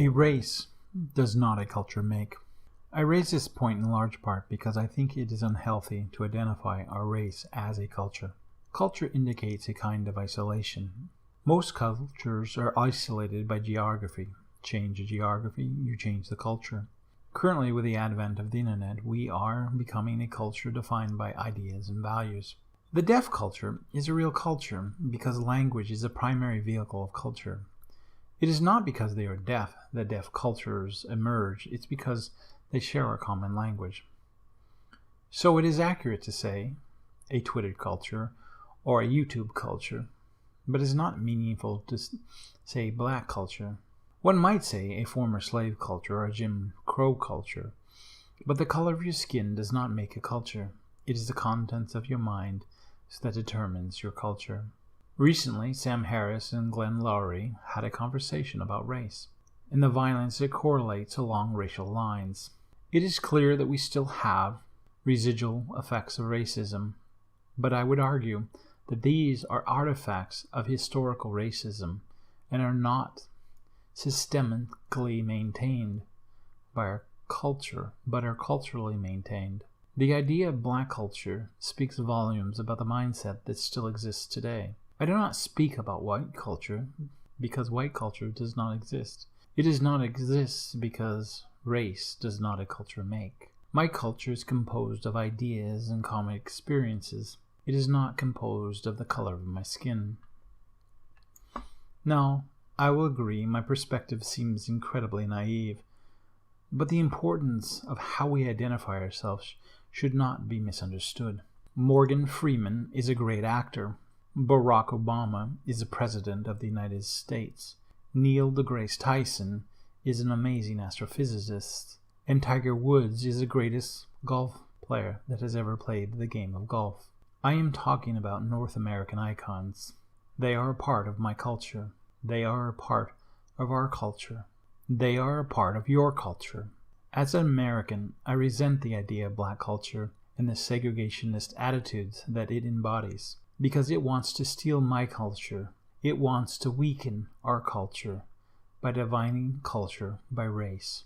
A race does not a culture make. I raise this point in large part because I think it is unhealthy to identify our race as a culture. Culture indicates a kind of isolation. Most cultures are isolated by geography. Change the geography, you change the culture. Currently, with the advent of the internet, we are becoming a culture defined by ideas and values. The deaf culture is a real culture because language is a primary vehicle of culture. It is not because they are deaf that deaf cultures emerge, it's because they share a common language. So it is accurate to say a Twitter culture or a YouTube culture, but it is not meaningful to say black culture. One might say a former slave culture or a Jim Crow culture, but the color of your skin does not make a culture. It is the contents of your mind that determines your culture. Recently, Sam Harris and Glenn Loury had a conversation about race and the violence that correlates along racial lines. It is clear that we still have residual effects of racism, but I would argue that these are artifacts of historical racism and are not systemically maintained by our culture, but are culturally maintained. The idea of black culture speaks volumes about the mindset that still exists today. I do not speak about white culture because white culture does not exist. It does not exist because race does not a culture make. My culture is composed of ideas and common experiences. It is not composed of the color of my skin. Now, I will agree my perspective seems incredibly naive, but the importance of how we identify ourselves should not be misunderstood. Morgan Freeman is a great actor. Barack Obama is the President of the United States. Neil deGrasse Tyson is an amazing astrophysicist. And Tiger Woods is the greatest golf player that has ever played the game of golf. I am talking about North American icons. They are a part of my culture. They are a part of our culture. They are a part of your culture. As an American, I resent the idea of black culture and the segregationist attitudes that it embodies, because it wants to steal my culture. It wants to weaken our culture by dividing culture by race.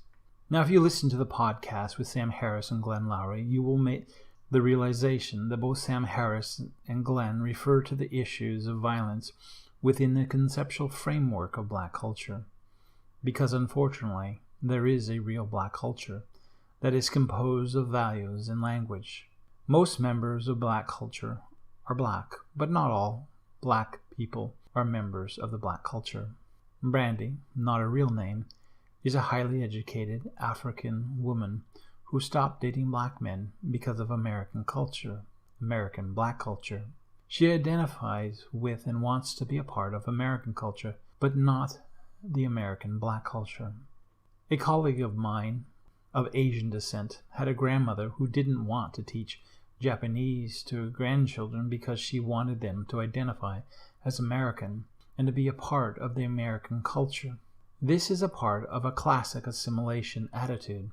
Now, if you listen to the podcast with Sam Harris and Glenn Loury, you will make the realization that both Sam Harris and Glenn refer to the issues of violence within the conceptual framework of black culture. Because unfortunately, there is a real black culture that is composed of values and language. Most members of black culture are black, but not all black people are members of the black culture. Brandy, not a real name, is a highly educated African woman who stopped dating black men because of American culture, American black culture. She identifies with and wants to be a part of American culture, but not the American black culture. A colleague of mine of Asian descent had a grandmother who didn't want to teach Japanese to her grandchildren because she wanted them to identify as American and to be a part of the American culture. This is a part of a classic assimilation attitude.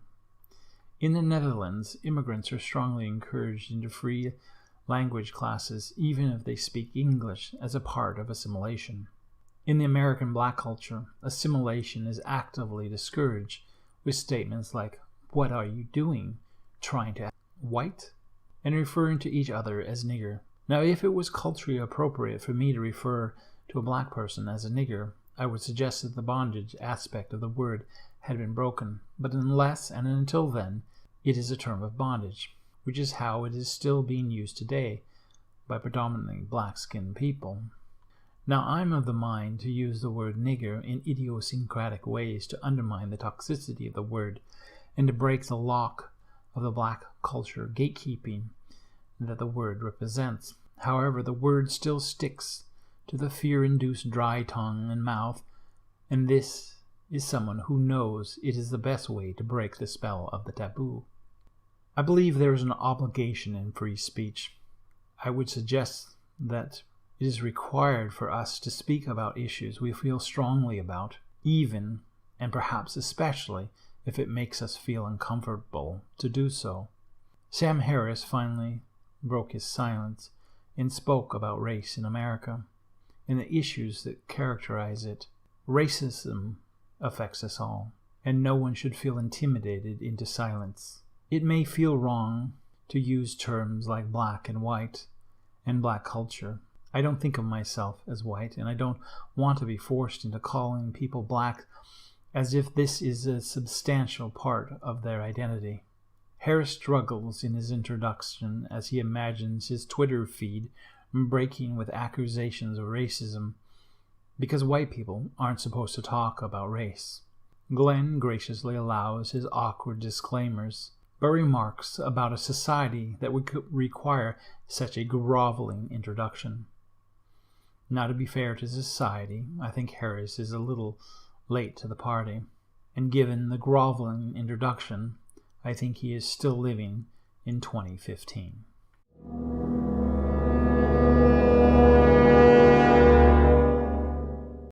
In the Netherlands, immigrants are strongly encouraged into free language classes even if they speak English as a part of assimilation. In the American black culture, assimilation is actively discouraged with statements like, "What are you doing? Trying to act white?" and referring to each other as nigger. Now, if it was culturally appropriate for me to refer to a black person as a nigger, I would suggest that the bondage aspect of the word had been broken, but unless and until then, it is a term of bondage, which is how it is still being used today by predominantly black-skinned people. Now, I'm of the mind to use the word nigger in idiosyncratic ways to undermine the toxicity of the word and to break the lock of the black culture gatekeeping that the word represents. However, the word still sticks to the fear-induced dry tongue and mouth, and this is someone who knows it is the best way to break the spell of the taboo. I believe there is an obligation in free speech. I would suggest that it is required for us to speak about issues we feel strongly about, even and perhaps especially if it makes us feel uncomfortable to do so. Sam Harris finally broke his silence and spoke about race in America and the issues that characterize it. Racism affects us all, and no one should feel intimidated into silence. It may feel wrong to use terms like black and white and black culture. I don't think of myself as white, and I don't want to be forced into calling people black as if this is a substantial part of their identity. Harris struggles in his introduction as he imagines his Twitter feed breaking with accusations of racism because white people aren't supposed to talk about race. Glenn graciously allows his awkward disclaimers, but remarks about a society that would require such a groveling introduction. Now, to be fair to society, I think Harris is a little late to the party, and given the groveling introduction, I think he is still living in 2015.